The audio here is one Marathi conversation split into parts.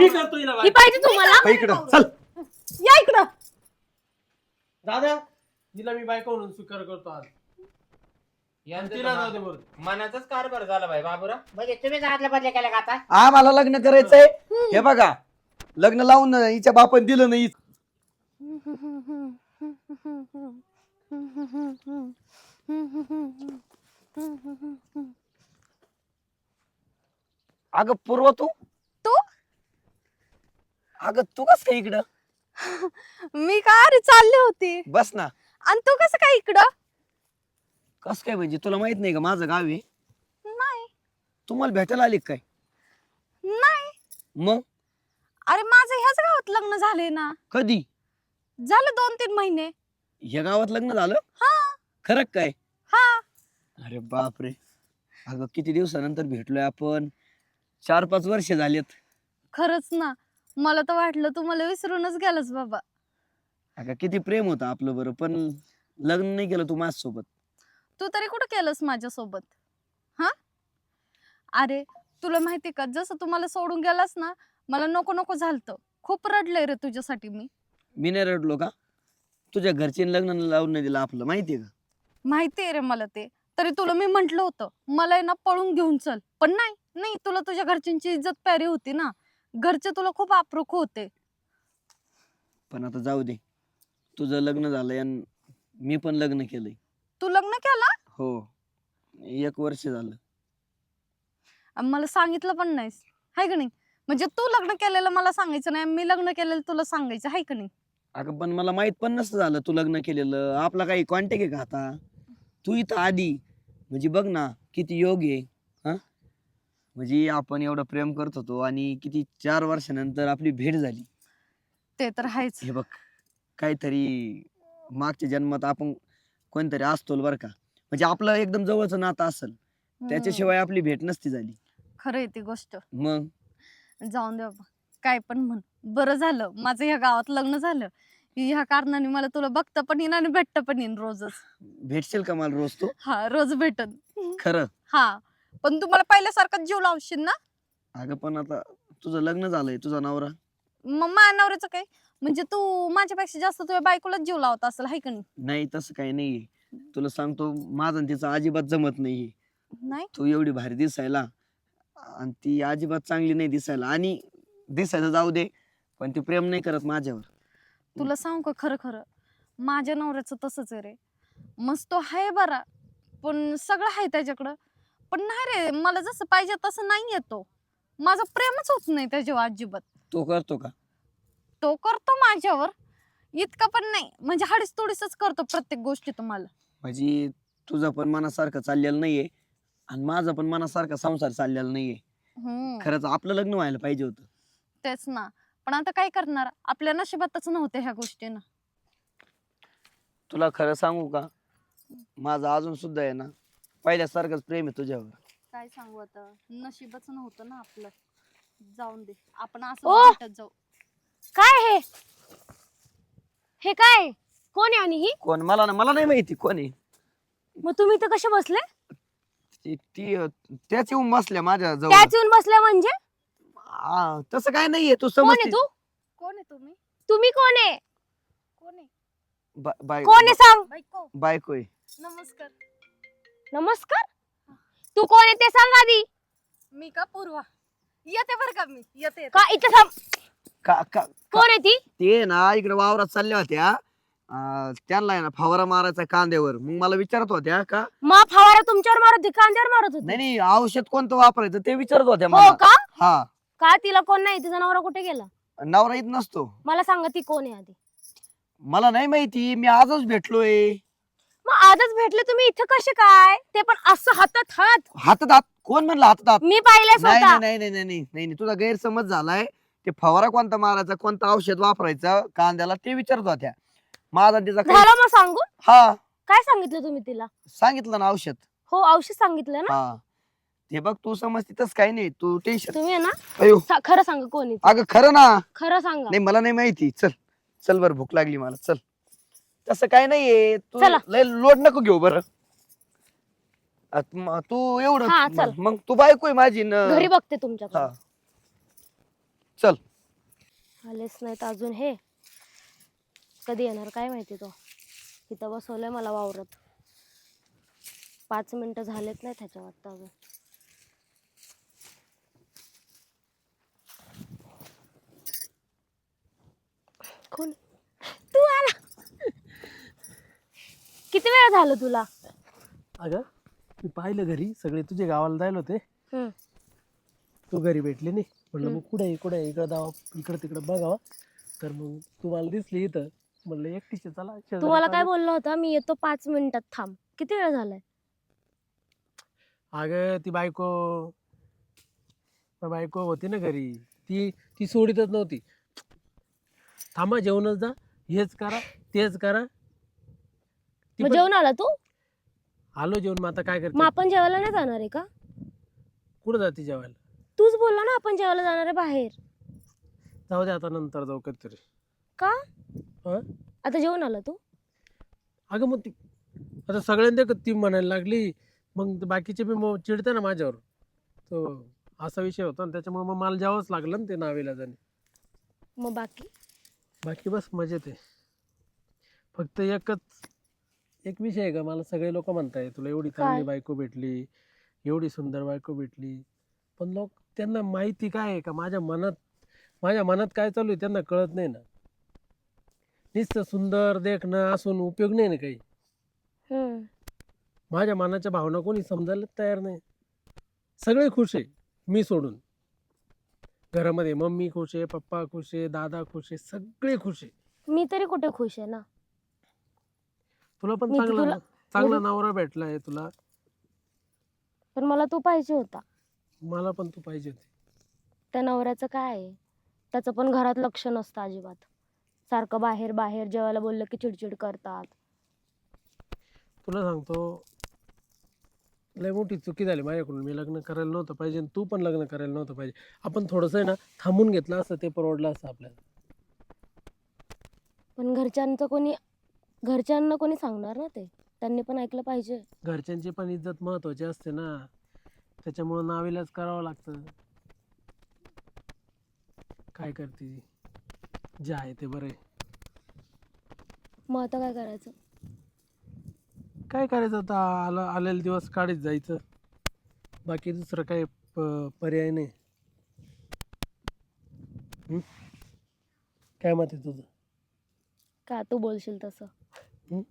मी करतो हिला ही बायको. पाहिजे तुम्हाला? हो, इकडं चल. या इकडं. दादा हिला मी बायको म्हणून स्वीकार करतो आज. तिला जाऊ दे बरं. मनाचाच कारभार झाला भाई बाबूराव. म्हणजे तुम्ही घरातले बदले केले का आता? आम्हाला लग्न करायचंय. हे बघा लग्न लावून हिच्या बापान दिलं नाही. अगं पूर्व तू तू? अगं तू कस काय इकडं? मी का अरे चालले होते. बस ना. आणि तू कसं काय इकडं? कस काय म्हणजे तुला माहित नाही का माझं गाव आहे? नाही. तुम्हाला भेटायला आली का काय? नाही. मग अरे माझं ह्याच गावात लग्न झाले ना. कधी? झालं 2-3 महिने. या गावात लग्न झालं? हा. खरं काय? हा. अरे बापरे. अगं किती दिवसानंतर भेटलोय आपण. 4-5 वर्ष झालेत. खरंच ना. मला तर वाटलं तू मला विसरूनच गेलास बाबा. अगं किती प्रेम होतं आपलं बरं, पण लग्न नाही केलं तू माझ्यासोबत. तू तरी कुठं केलंस माझ्यासोबत? हा. अरे तुला माहिती का, जसं तू मला सोडून गेलास ना, मला नको नको झालतं. खूप रडले रे तुझ्यासाठी मी. मी नाही रडलो का? तुझ्या घरचे लग्न लावून नाही दिलं आपलं, माहितीये का? माहितीये रे मला ते. तरी तुला मी म्हंटल होतं मला आहे ना पळून घेऊन चल, पण नाही नाही, तुला तुझ्या घरच्यांची इज्जत प्यारी होती ना. घरचे तुला खूप अप्रूप होते. पण आता जाऊ दे. तुझं लग्न झालंय आणि मी पण लग्न केलंय. तू लग्न केलं हो. 1 वर्ष झालं. आणि मला सांगितलं पण नाहीस, हाय का नाही? म्हणजे तू लग्न केलेलं मला सांगायचं नाही, मी लग्न केलेलं तुला सांगायचं, हाय का नाही? अगं पण मला माहित पण नसतं झालं तू लग्न केलेलं. आपला काही कॉन्टॅक्ट आहे का आता? तू इथं आधी म्हणजे बघ ना किती योग आहे. हा म्हणजे आपण एवढं प्रेम करत होतो आणि किती 4 वर्षानंतर आपली भेट झाली. ते तर आहेच. हे बघ काहीतरी मागच्या जन्मात आपण कोणतरी असतो बरं का. म्हणजे आपलं एकदम जवळचं नातं असेल त्याच्याशिवाय आपली भेट नसती झाली. खरं आहे ती गोष्ट. मग जाऊन दे बाबा, काय पण म्हण. बरं झालं माझं ह्या गावात लग्न झालं. ह्या कारणाने मला तुला बघता पण येईन आणि भेटता पण येईन रोजच. भेटशील का मला रोज तू? हा, रोज भेटन. खरं? हा, पण तू मला पहिल्यासारखं जीव लावशील ना? अगं पण आता तुझं लग्न झालंय, तुझा नवरा. मग माझ्या नवऱ्याचं काय? म्हणजे तू माझ्यापेक्षा जास्त तुझ्या बायकोलाच जीव लावत असेल, हाय का नाही? नाही तसं काही नाहीये. तुला सांगतो माझं आणि तिचं अजिबात जमत नाहीये. नाही. तू एवढी भारी दिसायला आणि ती अजिबात चांगली नाही दिसायला. आणि दिसायचं जाऊ दे पण ती प्रेम नाही करत माझ्यावर. तुला सांगू का खरं खरं, माझ्या नवऱ्याचं तसंच आहे रे. मस्त आहे बरा, पण सगळं आहे त्याच्याकडं, पण नाही रे मला जसं पाहिजे तसं नाही येतो. माझं प्रेमच होत नाही त्याच्यावर अजिबात. तो करतो का? तो करतो माझ्यावर, इतकं पण नाही. म्हणजे हाडीस तोडीसच करतो प्रत्येक गोष्टी तुम्हाला. म्हणजे तुझं पण मनासारखं चाललेलं नाहीये आणि माझं पण मनासारखा संसार चाललेला नाहीये. खरंच आपलं लग्न व्हायला पाहिजे होतं. तेच ना, पण आता काय करणार, आपल्या नशिबातच नव्हत्या ह्या गोष्टी ना. तुला खरं सांगू का, माझं अजून सुद्धा आहे ना पहिल्यासारखंच प्रेम आहे तुझ्यावर. काय सांगू आता, नशीबच नव्हतं ना आपलं. जाऊन दे, आपण ओ! असं भेटत जाऊ. काय हे काय? कोण आहे आणि ही? कोण? मला नाही माहिती कोण आहे. मग तुम्ही इथं कसे बसले? त्याच येऊन बसल्या माझ्या जवळ. त्याच येऊन बसल्या म्हणजे? तसं काय नाहीये, तू कोण आहे समज. तू? कोण आहे तुम्ही? तुम्ही कोण आहे? कोण आहे? कोण आहे सांग? बायको. बायको आहे. नमस्कार. नमस्कार. तू कोण आहे ते सांग आधी. मी का पूर्वा, येते बरं का मी, येते. का इथं थांब. का कोण आहे ती? ते ना इकडे वावरात चालल्या होत्या. त्यांना आहे ना फवारा मारायचा कांद्यावर. मग मला विचारत होत्या का मग फवारा तुमच्यावर मारत होती, कांद्यावर मारत होती? नाही औषध कोणतं वापरायचं ते विचारत होत्या हो मला. का? हा. का तिला कोण नाही? तिचा नवरा कुठे गेला? नवरा येत नसतो. मला सांगा ती कोण आहे आधी. मला नाही माहिती, मी आजच भेटलोय. मग आजच भेटले तुम्ही इथं कसे काय? ते पण असं हातात हात. हातात हात? कोण म्हणलं हातात हात? मी पाहिले नाही स्वतः. नाही नाही नाही नाही नाही तुझा गैरसमज झालाय. ते फवारा कोणता मारायचा, कोणतं औषध वापरायचं कांद्याला ते विचारत होत्या. माझा तिचा झालं मग सांगून? हा काय सांगितलं तुम्ही तिला? सांगितलं ना औषध. हो, औषध सांगितलं ना. हा ते बघ तू समजते तसं काही नाही, तू टेन्शन. तुम्ही आहे ना, अयो खरं सांगा कोण आहे ती. अगं खरं ना. खरं सांगा. नाही मला नाही माहिती. चल चल बरं, भूक लागली मला. चल. तसं काय नाहीये, तू चला. लय लोड नको घेऊ बरं. तू हा, एवढं चल. मग तू बायको आहे माझी न. घरी बघते तुमच्याकडे. हा चल. आलेच नाहीत अजून हे. कधी येणार काय माहिती तो. इथं बसवलंय मला वावरत. 5 मिनिटं झालेत नाही त्याच्या वाटतं अजून. कोण तू आला? किती वेळ झालं तुला? अगं मी पाहिलं घरी सगळे तुझे गावाला जायला होते. हम्म. तू घरी भेटली नाही. म्हणलं मग कुठे इकडं जावं इकडं तिकडं बघावं. तर मग तू मला दिसली इथं. म्हणलं एकटीचे चला शेजारी तू मला काय पाणी- बोलला होता? मी येतो 5 मिनिटात थांब. किती वेळ झालाय? अगं ती बायको होती ना घरी. ती ती सोडीतच नव्हती. थांबा जेवणच जा, हेच करा तेच करा. ती मग पण- जेवण आला तू? आलो जेवण. मग आता काय मग करते? आपण जेवायला नाही जाणार आहे का? कुठं जाते जेवायला? तूच बोलला ना आपण जेवायला जाणार आहे बाहेर. जाऊ दे आता नंतर जाऊ कधीतरी. का? हं? आता जेवण आला तू? अगं मग ती आता सगळ्यांना ती म्हणायला लागली. मग ते बाकीचे बी मग चिडते ना माझ्यावर. तो असा विषय होता ना त्याच्यामुळे मग मला जावंच लागलं ना ते नाविलाजाने. मग बाकी बस मजेत आहे. फक्त एक विषय आहे का, मला सगळे लोक म्हणताय तुला एवढी चांगली काय? बायको भेटली, एवढी सुंदर बायको भेटली. पण लोक त्यांना माहिती काय आहे का माझ्या मनात काय चालू आहे त्यांना कळत नाही ना. नुसतं सुंदर देखणं असून उपयोग नाही ना काही. हम्म. माझ्या मनाच्या भावना कोणी समजायला तयार नाही. सगळे खुश आहे मी सोडून. घरामध्ये मम्मी खुश आहे, पप्पा खुश आहे, दादा खुश आहे, सगळे खुश आहे. मी तरी कुठे खुश आहे ना. तुला पण मी तर चांगला तुला- नवरा भेटलाय तुला. पण मला तू पाहिजे होता. मला पण तू पाहिजे होती. त्या नवऱ्याचं काय आहे? त्याचं पण घरात लक्ष नसतं अजिबात. सारखं बाहेर बाहेर जेवायला बोललं की चिडचिड करतात. तुला सांगतो लय मोठी चुकी झाली माझ्याकडून. मी लग्न करायला नव्हतं पाहिजे आणि तू पण लग्न करायला नव्हतं पाहिजे. आपण थोडंसं आहे ना थांबून घेतलं असतं ते परवडलं असतं आपल्याला. पण घरच्यांना कोणी सांगणार ना ते. त्यांनी पण ऐकलं पाहिजे. घरच्यांची पण इज्जत महत्वाची असते ना. त्याच्यामुळं नाविलाज करावं लागतं. काय करते जे आहे ते बरं आहे. मग आता काय करायचं? काय करायचं आता, आलेले दिवस काढीत जायचं. बाकी दुसरं काही पर्याय नाही. काय मत आहे तुझं? का तू बोलशील तसं? हं?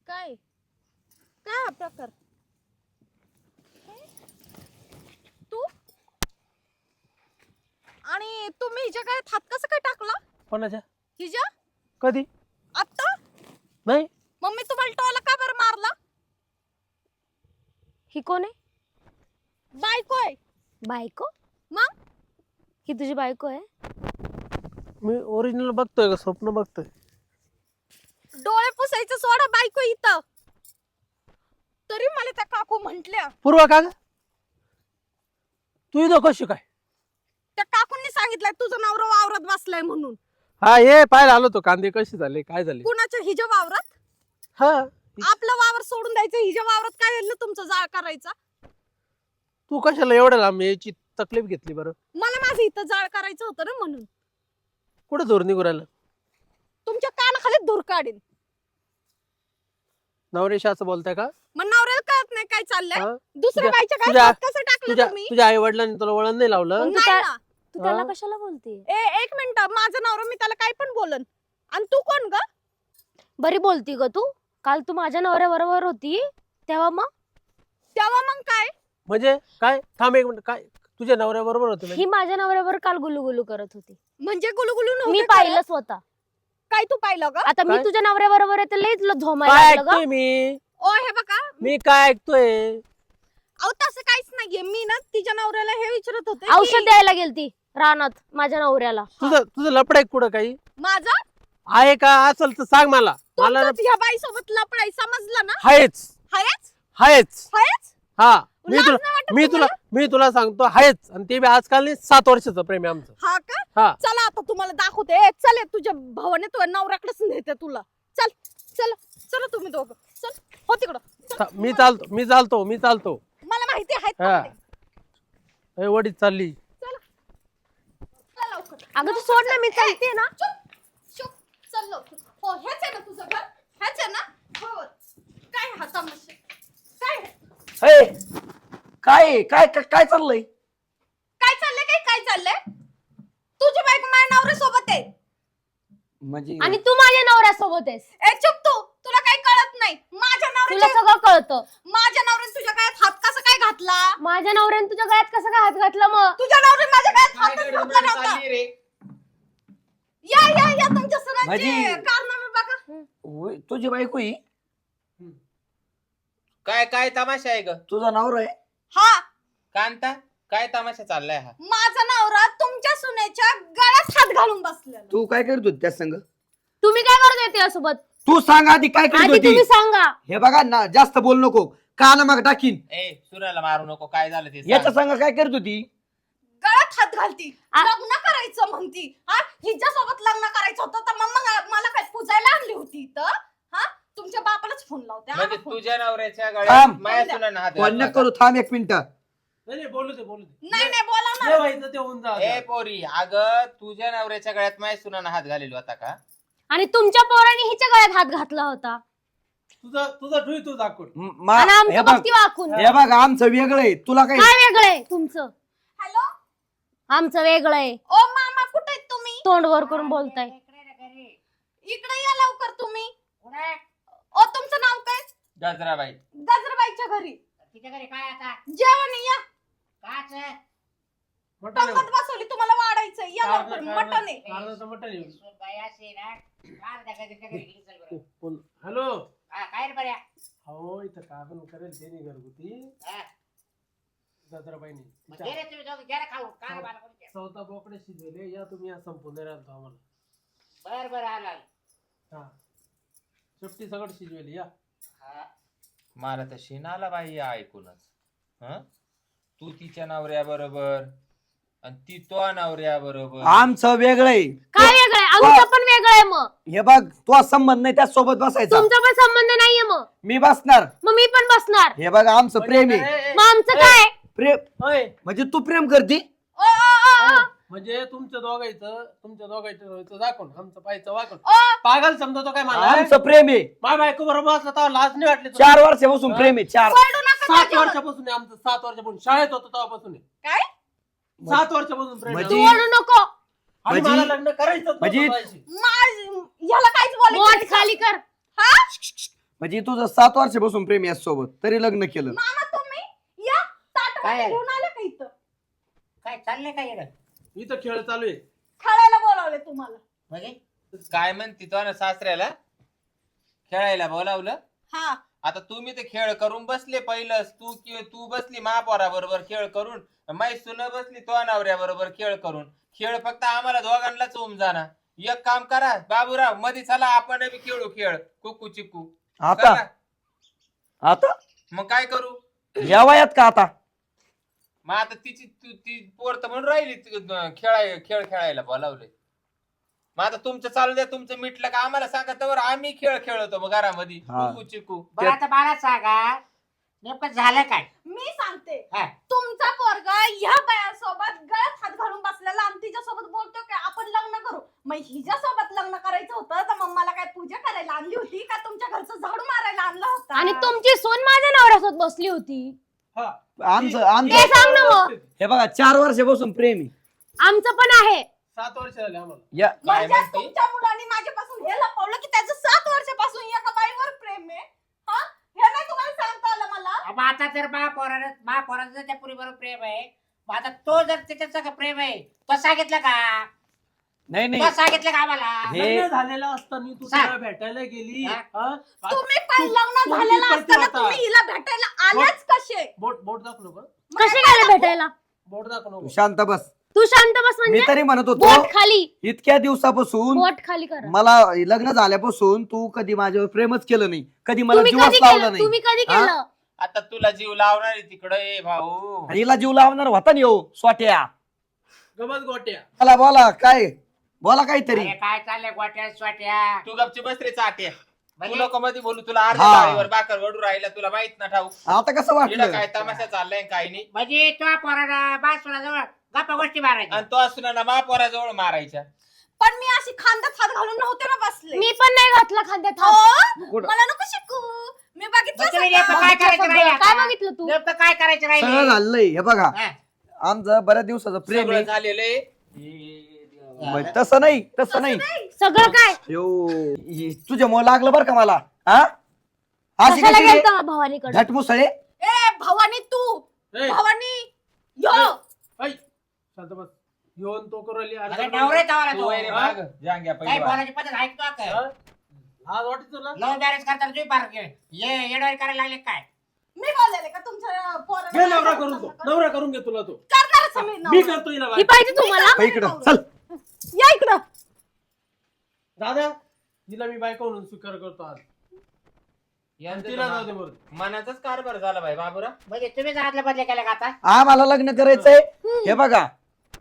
काय काय हा प्रकार? तू आणि तुम्ही हिच्या काय हात कसं काय टाकला? कोणाच्या? हिच्या कधी? आत्ता? नाही. मम्मी तुम्हाला टोला का बरं मारला? ही कोण आहे? बायको आहे. बायको? मग ही तुझी बायको आहे? मी ओरिजिनल बघतोय का स्वप्न बघतोय? डोळे पुसायचं सोडा, बायको इथं. तरी मला त्या काकू म्हंटल्या. पूर्वा का ग? तू इथं कशी काय? त्या काकूंनी सांगितलंय तुझं नवरा वावरात बसलाय म्हणून. हा ये पाहायला आलो तो. कांदे कसे झाले काय झाले? कुणाच्या हिच्या वावरात? हा आपलं वावर सोडून द्यायचं, हिच्या वावरात काय झालं तुमचं जाळ करायचा? तू कशाला एवढ्या लांब यायची तकलीफ घेतली बरं? मला माझं इथं जाळ करायचं होतं ना म्हणून. कुठे जोर निघू राहिलं? तुमच्या कानाखाली धूर काढीन. नवरेश असं बोलताय का? मग नवऱ्याला कळत नाही काय चाललंय? हा? दुसऱ्या बाईच्या काय तुझ्या- हात कसं टाकलं तुम्ही? तुझ्या आई वडिलांनी तुला वळण नाही लावलं? पण नाही ना. तू त्याला हा? कशाला बोलते? एक मिनिट, माझं नवरा मी त्याला काय पण बोलन. आणि तू कोण ग? बरी बोलती ग तू. काल तू माझ्या नवऱ्याबरोबर होती तेव्हा मग तेव्हा मग काय? म्हणजे काय? थांब एक मिनिट. काय तुझ्या नवऱ्या बरोबर होते ही माझ्या नवऱ्याबरोबर काल गुलुगुलू करत होती. म्हणजे गुलगुलू मी नव्हतं पाहिलं करत? स्वतः. काय तू पाहिलं ग? आता मी काय? तुझ्या नवऱ्याबरोबर आहे तर लईच झोमायला काय लागलं ग. ऐकतोय मी? ओ हे बघा, मी काय ऐकतोय? अहो तसं काहीच नाहीये. मी ना तिच्या नवऱ्याला हे विचारत होते की औषध द्यायला गेलती रानात माझ्या नवऱ्याला. तुझं लपड आहे कुठं काही माझं आहे का? असेल तर सांग मला. मला ना- तुमचं ह्या बाई सोबत लपडाई समजलं ना? आहेच हायच आहेच. हायच. हा मी लाज तुला नाही वाटत मी तुला मी तुला सांगतो आहेच. आणि ते बी आजकाल नाही 7 वर्षाचं प्रेम आहे आमचं. हा का? हा चला आता तुम्हाला दाखवते. चल तुझ्या भावाने तुझ्या नवऱ्याकडेच नेते तुला. चल चल चला तुम्ही दोघं. चल हो तिकडं. चल. मी चालतो. मला माहिती आहे हा. वडीत चालली. चला अगं तू सोड ना, मी चालते ना. चुप चल लवकर. हो हेच आहे ना तुझं घर, हेच आहे ना. हो काय हा तमाशा काय हे, काय काय काय काय चाललंय? काय चाललंय काय चाललंय? तुझी बायको माझ्या नवऱ्यासोबत आहे. म्हणजे आणि तू माझ्या नवऱ्यासोबत आहेस. ए चुप तू, तुला काही कळत नाही. माझ्या तुला नवऱ्याच्या सगळं कळतं. माझ्या नवऱ्याने तुझ्या गळ्यात हात कसा काय घातला? माझ्या नवऱ्याने तुझ्या गळ्यात कसं काय हात घातला मग? तुझ्या नवऱ्याने माझ्या गळ्यात काय हातच गडबड घातला नव्हता. चालली रे? या तुमच्या सरांचे माझी- कारनामे बघा. होय, तुझी बायको ही काय काय तमाशा आहे ग? तुझा नवरा आहे? हा कांता काय तमाशा चाललाय हा? माझा नवरा तुमच्या सुनेच्या गळ्यात हात घालून बसलेला. तू काय करत होती त्या संग? तुम्ही काय करत होते त्यासोबत? तू सांग आधी काय करत आधी होती? तुम्ही सांगा. हे बघा ना, जास्त बोल नको, कान मग टाकीन. ए सूर्याला मारू नको, काय झालं ते याच्या सांग. संग काय करत होती? गळ्यात हात घालती, आ- लग्न करायचं म्हणती. हा हिच्या सोबत लग्न करायचं होतं तर मग मला काय पूजायला आणली होती इथं? हा तुमच्या बापालाच फोन लावते. म्हणजे आणा फोन. तुझ्या नवऱ्याच्या थांब. गळ्यात माया सुनानं हात फोन घातला नको करू, थांब एक मिनिट. नाही नाही, बोलू दे बोलू दे. नाही बोला जे ना. व्हायचं ते होऊन का? जा. ए पोरी, अगं तुझ्या नवऱ्याच्या गळ्यात माया सुनानं हात घालेला होता का? आणि तुमच्या पोराने हिच्या गळ्यात हात घातला होता. तुझा ठुई तू दाखवून. आणि हे आमचं बघ, बघती वाकून. हे बघ, आमचं वेगळं आहे, तुला काय? काय वेगळंय तुमचं? हॅलो आमचं वेगळंय. ओ मामा कुठे आहेत तुम्ही? तोंड वर करून बोलताय. इकडे या लवकर तुम्ही. ओ तुमचं नाव काय? गजराबाई. गजराबाईच्या घरी तिच्या घरी काय आता जेवण आहे, या. काच मटण आहे. पंगत बसवली, तुम्हाला वाढायचंय. या लवकर. कारलं- मटण आहे. कारल्याचं मटण आहे. बाई असे ना काय त्या तिच्या घरी गेली चल बरं. बोल. हॅलो. काय रे बऱ्या हो इथं कारण करेल त्यांनी घरगुती हा. गजराबाईनी मग घे रे तुम्ही दोघं घ्या रे खाऊ काय रे मला कोणी द्या. चौथा बोकडे शिजवले. या तुम्ही या संपूर्ण राहतो आम्हाला. बरं आला हा शेपटी सगळं शिजवेली. या मला तर शिनाला बाई ऐकूनच. हं? तू तिच्या नवऱ्या बरोबर आणि ती तो नवऱ्या बरोबर. आमचं वेगळं आहे. काय वेगळंय? आमचं पण वेगळंय. मग हे बघ, तुझा संबंध नाही त्या सोबत बसायचा. तुमचा पण संबंध नाहीये. मग मी बसणार. मग मी पण बसणार. हे बघ, आमचं प्रेम आहे. मग आमचं काय? प्रेम होय म्हणजे तू प्रेम करती? म्हणजे तुमच्या दोघांचं दाखवून आमचं पायचं वाकून ओ पागल समजतो काय मला? आमचं प्रेम आहे. माझ्या बायको बरोबर असला तर लाज नाही वाटली तुला? 4 वर्षापासून प्रेम आहे. 4 पडू नका 7 माझ्यावर. वर्षापासून आहे आमचं. 7 वर्षापासून शाळेत होतो तेव्हापासून आहे. काय 7 वर्षापासून प्रेम आहे. म्हणजे- तू ओरडू नको. आणि म्हणजे- मला लग्न करायचं म्हणजे- ह्याला काहीच बोट बोलायचं खाली कर. हा म्हणजे तुझं 7 वर्षापासून प्रेम आहे सोबत, तरी लग्न केलं. मामा तुम्ही या ताट काय आहे? घेऊन आले का इथं? काय चाललंय काय येणं इथं खेळ चालू आहे. खेळायला बोलावले तुम्हाला. म्हणजे काय म्हणती तो ना सासऱ्याला खेळायला बोलावलं? हा आता तुम्ही ते खेळ करून बसले पहिलंच. तू बसली महापौरा बरोबर खेळ करून, माई सुन बसली तो नवऱ्या बरोबर खेळ करून. खेळ फक्त आम्हाला दोघांनाच होऊन जाणार. एक काम करा बाबूराव, मध्ये चला आपण बी खेळू खेळ कुकू चिकू. आता करा. आता मग काय करू? या वयात का आता? मग आता ती पोर तर म्हणून राहिली खेळ खेळायला बोलावले. मग आता तुमचं चालू द्या, तुमचं मिटलं का आम्हाला सांगा, तर आम्ही खेळ खेळतो मग घरामध्ये हा. कुकू चिकू. बरं आता मला सांगा नेमकं झालं काय मी सांगते. हा. तुमचा पोरगा ह्या बायासोबत गळ्यात हात घालून बसलेला आणि तिच्यासोबत बोलतो की आपण लग्न करू. मग हिच्यासोबत लग्न करायचं होतं तर मग मला काय पूजा करायला आणली होती का तुमच्या घरचं झाडू मारायला आणलं होतं? आणि तुमची सून माझ्या नवऱ्यासोबत बसली होती. हा. आमचं ते सांग ना मग. हे बघा, 4 वर्षापासून प्रेम आहे. आमचं पण आहे. 7 वर्ष झाले आम्हाला. या काय म्हणजे म्हणते? तुमच्या मुलांनी माझ्यापासून हे लपवलं की त्याचं 7 वर्षापासून एका बाईवर प्रेम आहे. हा हे नाही तुम्हाला सांगता आलं मला. मग आता जर महापौराचं जर त्या पुरीबरोबर प्रेम आहे, मग आता तो जर त्याच्या सगळं प्रेम आहे तो सांगितलं का? नाही तो सांगितलं का आम्हाला? हे- लग्न झालेलं असताना तू सांग. तिला भेटायला गेली. हा. हा? तुम्ही पण लग्न तू झालेलं किती असताना होता? तुम्ही हिला भेटायला आल्याच कसे? बोट दाखव नको. कसे गेले भेटायला? बोट दाखव नको. शांत बस. तू शांत बस. मी म्हणजे तरी म्हणत होतो, बोट खाली. इतक्या दिवसापासून बोट खाली कर. मला लग्न झाल्यापासून तू कधी माझ्यावर प्रेमच केलं नाही, कधी मला तुम्ही जीवच कधी लावला केलं? नाही. तुम्ही कधी हा? केलं? आता तुला जीव लावणार आहे तिकडे ए भाऊ. आणि हिला जीव लावणार होता ना येऊ स्वाट्या. गमत गोट्या. मला बोला काय, बोला काहीतरी. अरे काय चाललंय गोट्या स्वाट्या? तू गपची बस रे चाट्या. तू म्हणजे नको मध्ये बोलू, तुला अर्ध्या हा. ताळीवर बाकर वडू राहिला, तुला माहित ना ठाऊ. आता कसं इकडं वाटलं? काय तमाशा चाललाय काय नाही. म्हणजे तो पोराला बासुराजवळ गप्पा गोष्टी आपटी मारायची. आणि तो असू ना महापौराजवळ मारायच्या. पण मी अशी खांद्यात हात घालून नव्हते ना बसले. मी पण नाही घातला खांद्यात हात. हो, कुठं? मला नको शिकू. मी बघितलं मग तुम्ही सगळं. नेमकं काय करायचं सगळं. राहिलं काय आता? बघितलं तू? नेमकं काय करायचं सगळं राहिलं? झालंय हे बघा. हा. आमचं बऱ्याच दिवसाचं प्रेम सगळं आहे. झालेलं आहे. मग तसं नाही तसं नाही. सगळं काय तुझ्यामुळे लागलं बरं का मला. हा अशी कशाला कशी गेलता भवानीकडे? झटमुसळे. ए भवानी तू, ए, भवानी यो. ऐ, शांत बस. येऊन तो करू राहिली. अरे नवरे जावाला तू तो. वैरे माग, जांग्या काय पहिली वाट. बोलायची पद्धत ऐकतो का? आज वाटत तुला लव्ह मॅरेज करताना तुम्ही पार ये येडवारी करायला लागले काय? मी बोललेले का तुमच्या पोराला? घे नवरा करून तो. नवरा करून घे तुला तो. करणारच मी मी नवरा. करतो हिला ही बाय. पाहिजे तुम्हाला? हो, इकडं चल. या इकडं. दादा हिला मी बायको म्हणून स्वीकार करतो आज. यांचं तिला तर जाऊ दे बरं. मनाचाच कारभार झाला भाई बाबूराव. म्हणजे तुम्ही हातले बदले केले का आता? आम्हाला लग्न करायचंय. हे बघा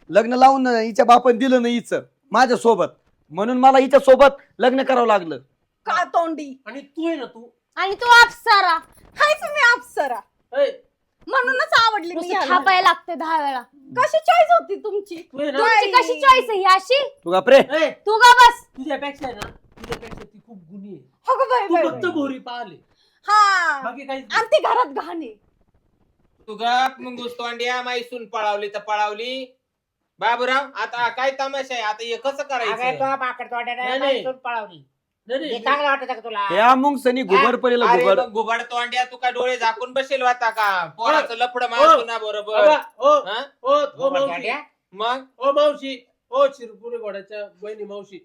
लग्न लावून हिच्या बापान दिलं नाही हिचं माझ्या सोबत, म्हणून मला हिच्या सोबत लग्न करावं लागलं. का तोंडी. आणि तू आहे ना तू. आणि तू अप्सरा. हायच मी अप्सरा. ऐ, म्हणूनच आवडली मी नुसती ह्याला. थापायला लागते 10 वेळा. कशी चॉईस होती तुमची? तू आहे ना. तुमची कशी चॉईस आहे ही अशी? तू घाबरे. ऐ, तू का बस. तुझ्यापेक्षा आहे ना, तुझ्यापेक्षा ती खूप गुणी आहे. हो गं बाई, तू बाई, फक्त बाई. भोरी पाहिले हा. बाकी काही आणि ती घरात घाणे. तू गप मुंगूस तोंड्या माईसून पळावली तर पळावली. बाबूराव आता काय तमाशा आहे, आता हे कसं अगं करायचं? तो माकड तोंडाने नाही, नाही. बाईसून पळवली. नाही, हे नाही, चांगलं वाटत का तुला? ह्या मुंग सनी घुबड पडेल अरे घुबड. मग घुबड तोंड्या तू काय डोळे झाकून बसेल होता का? पोराचं लफड हो. मारतो ना बरोबर. बाबा, ओ हा? ओ घुबड मावशी, तोंड्या? मग ओ मावशी, ओ शिरपुरी घोड्याच्या बहिणी मावशी.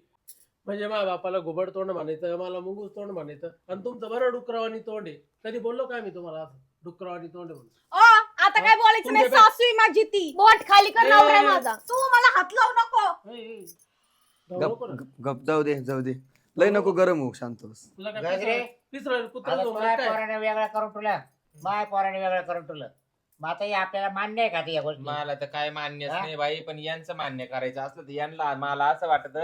म्हणजे माझ्या बापाला घुबड तोंड म्हणायचं, मला मुंगूस तोंड म्हणायचं, आणि तुमचं बरं डुकरावानी तोंड आहे. कधी बोललो काय मी तुम्हाला असं डुकरावानी तोंड आहे म्हणून? ओ आता काय बोलायचं नाही. तुमच्या सासू आहे माझी ती. बोट खाली कर, नवरा आहे ए. माझा. तू मला हात लावू नको. ऐ, ऐ, जाऊ नको ना. गप जाऊ दे जाऊ दे. लय नको गरम होऊ, शांत बस. तुला काय गजरे. पिसरायला कुत्रा आता जाऊ तुला काय? पोराने वेगळं करून तुला माय पोराने वेगळं करून तुला. मग आता हे आपल्याला मान्य आहे का ते या गोष्टी? मला तर काय मान्यच हा? नाही बाई, पण यांचं मान्य करायचं असलं तर यांना मला असं वाटत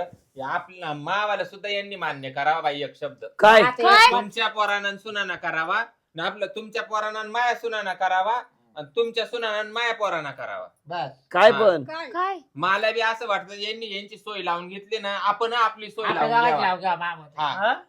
आपल्या मावाला सुद्धा यांनी मान्य करावा बाई एक शब्द. काय आता काय? हे- तुमच्या पोरानं सुनाना करावा न आपलं तुमच्या पोरानं माया सुनाना करावा आणि तुमच्या सुनानं माया पोराना करावा. बस काय हा. पण काय? काय? मला बी असं वाटतं यांनी यांची सोय लावून घेतली ना, आपण आपली सोय आपल्या लावून गावात घ्यावा. लाव गा मामा. हा.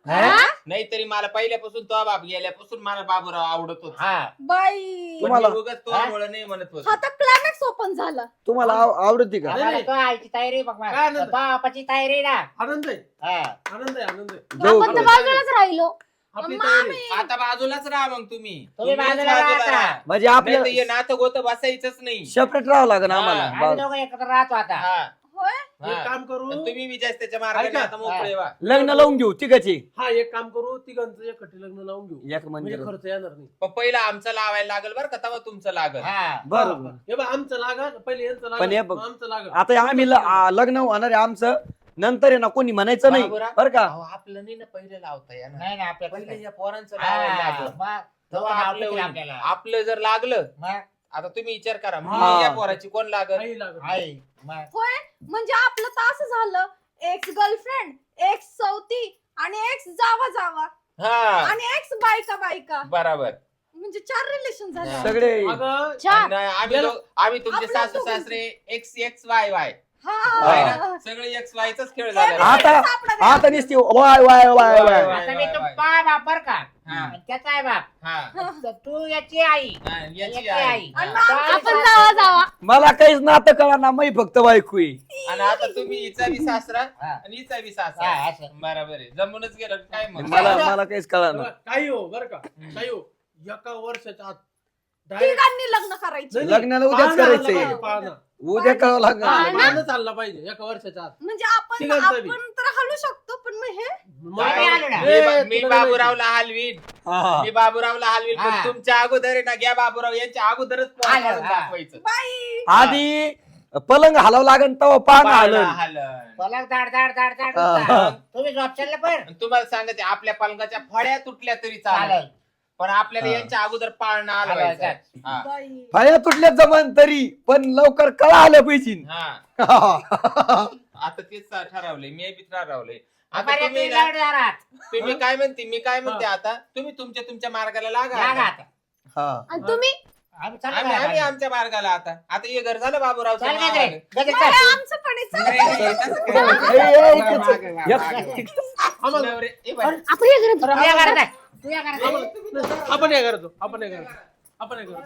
हा? हा? नाहीतरी मला पहिल्यापासून तो बाप गेल्यापासून मला बाबूराव आवडत होता. हा बाई. तुम्हाला- तो मुळे नाही म्हणत होत. हा तर क्लायमॅक्स ओपन झाला. तुम्हाला आवडती का? आम्हाला तो आईची तयारी बघ काय आनंद? तो बापाची तयारी ना. आनंद आहे, हा. आनंद आहे, आनंद आहे. जाऊ आपण तर आपण. बाजूलाच राहिलो. आपली मग तयारी. आम्ही- आता बाजूलाच राहा मग तुम्ही. तुम्ही तुम्हीच बाजूला राहा. राहा. म्हणजे नाही आपल्याला तर हे नातं गोतं बसायचंच नाही. सेपरेट राहावं लागेल हा. आम्हाला. आम्ही दोघं एकत्र राहतो आता. हा, होय. एक हा. काम करू. आणि तुम्ही बी जास्त त्याच्या मार्गाने ऐका. आता मोकळे व्हा. लग्न लावून घेऊ तिघाची हा एक काम करू, तिघांचं एकटी लग्न लावून घेऊ. एक म्हणजे मंदिर. खर्च येणार नाही. पण पहिलं आमचं लावायला लागल बरं का, तेव्हा तुमचं लागल. हा बरोबर. हे बघ आमचं लागल पहिले यांचं पण हे लागल बघ, मग आमचं लागल. आता आम्ही लग्न होणार आहे आमचं, नंतर आहे ना कोणी म्हणायचं नाही बाबूराव, बरं का. अहो, आपलं नाही ना पहिलं लावता येणार. नाही नाही आपल्या पहिले या पोरांचं लावायला हा, लागल. मग तेव्हा नाव आपलं देतील होईल. आपल्याला. आपलं जर लागलं, मग आता तुम्ही विचार करा हा. मी या पोराची कोण लागल? काही लागत नाही. आई मग होय. म्हणजे आपलं तर असं झालं, एक्स गर्लफ्रेंड, एक्स सौती आणि एक्स जावा जावा हा आणि एक्स बायका बायका. बरोबर. म्हणजे 4 रिलेशन झाले. हा. सगळे अगं, चार. आणि आम्ही तुमचे आपलं सासू दोघं- सासरे एक्स एक्स वाय वाय हा. आहे हा. ना? सगळे एक्स वायचाच खेळ झाला. आता- आता निसती वाय वाय वाय वाय. आता मी तू पा बाप बर का हा. आणि त्याचा आहे बाप. हा. तर तू याची आई हा, याची याची आई. आई. आणि हा. मग आपण जावा जावा. मला काहीच नातं कळा ना, मी फक्त बायको आहे. आणि आता तुम्ही हिचा बी सासरा हा. आणि हिचा बी हा, सासरा. असं. बरोबर आहे, जमूनच गेलं काय मग. मला काहीच कळा ना. बघा, काही हो बरं का, काही हो एका वर्षाच्या आत direct- तिघांनी लग्न करायचं. नाही, नाही, लग्नाला उद्याच पाळणा आणला करायचंय. पाहिजे, पाळणा. उद्या कळावं लागेल. पाळणा? पाळणा चालला पाहिजे एका वर्षाच्या आत. म्हणजे आपण तिघांचं बी. आपण तर हलू शकतो पण मग हे मग- आम्ही आलो ना. ए, मी तुला नाही बाबूरावला हलवीन. हा. मी बाबूरावला हलवीन पण हा. तुमच्या अगोदर आहे ना, घ्या बाबूराव यांच्या अगोदरच पोर आलं, काढून हा. दाखवायचं. बाई. आधी पलंग हलावं लागेल तेव्हा पान हलन. हलन. पलक दाड दाड दाड दाड हा. उचला. तुम्ही झोपशाल ना पण आणि तुम्हाला सांगते आपल्या पालकाच्या फळ्या तुटल्या तरी चालेल, चालेल. पण आपल्याला हा. यांच्या अगोदर पाळणा हलवायचं. हा. बाई. फळ्या तुटल्या जमन तरी पण लवकर कळा आलं पाहिजे. हा. आता तेच ठरवलंय, मी बी ठरवलंय. आता अरे तुम्ही तुम्ही ना- लढ दारात. तुम्ही काय म्हणते, मी काय म्हणते, आता तुम्ही तुमच्या मार्गाला लागा लागा आता. आता. हा. आणि तुम्ही आम्ही चाललो आम्ही बाहेर. आमच्या मार्गाला आता हे घर झालं बाबूराव चल गजरे, गजरे चल. आमचं पण आहे, चला. आपण हे घरात तू या घरात आहे. तू या घरात आहे. आपण हे करतो आपण हे करतो आपण हे करतो